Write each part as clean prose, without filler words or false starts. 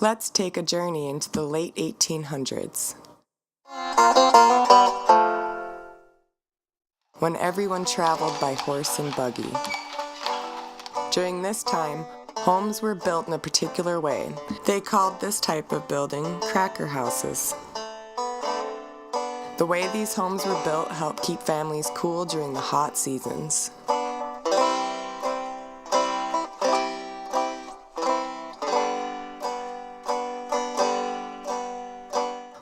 Let's take a journey into the late 1800s, when everyone traveled by horse and buggy. During this time, homes were built in a particular way. They called this type of building cracker houses. The way these homes were built helped keep families cool during the hot seasons.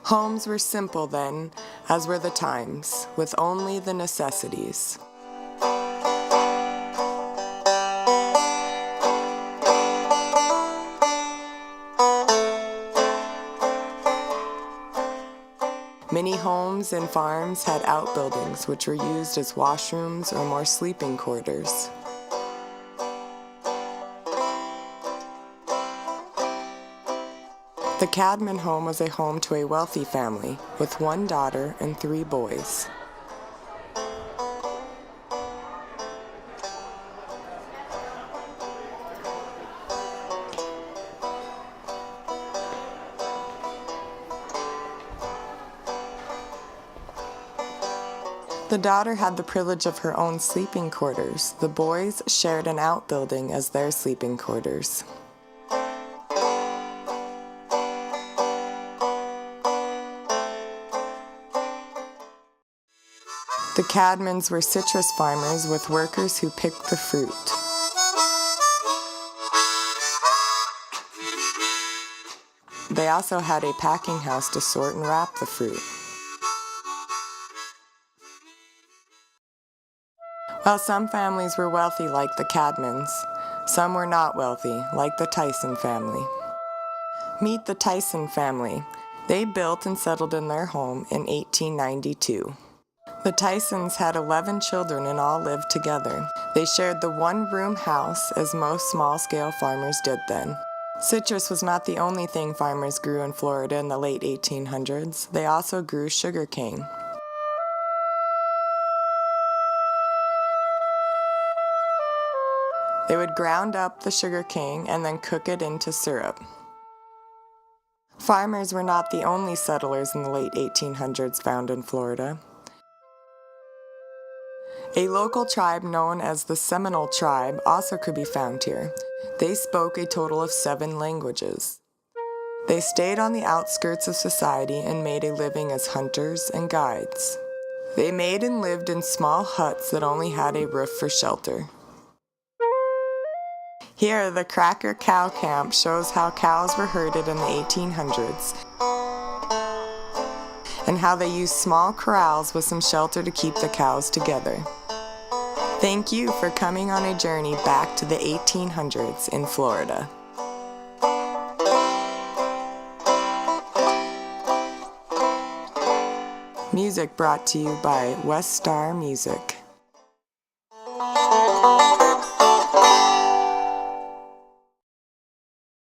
Homes were simple then, as were the times, with only the necessities. Many homes and farms had outbuildings which were used as washrooms or more sleeping quarters. The Cadman home was a home to a wealthy family with one daughter and 3 boys. The daughter had the privilege of her own sleeping quarters. The boys shared an outbuilding as their sleeping quarters. The Cadmans were citrus farmers with workers who picked the fruit. They also had a packing house to sort and wrap the fruit. While some families were wealthy like the Cadmans, some were not wealthy like the Tyson family. Meet the Tyson family. They built and settled in their home in 1892. The Tysons had 11 children and all lived together. They shared the one-room house as most small-scale farmers did then. Citrus was not the only thing farmers grew in Florida in the late 1800s. They also grew sugar cane. They would ground up the sugar cane and then cook it into syrup. Farmers were not the only settlers in the late 1800s found in Florida. A local tribe known as the Seminole tribe also could be found here. They spoke a total of 7 languages. They stayed on the outskirts of society and made a living as hunters and guides. They made and lived in small huts that only had a roof for shelter. Here, the Cracker Cow Camp shows how cows were herded in the 1800s and how they used small corrals with some shelter to keep the cows together. Thank you for coming on a journey back to the 1800s in Florida. Music brought to you by West Star Music.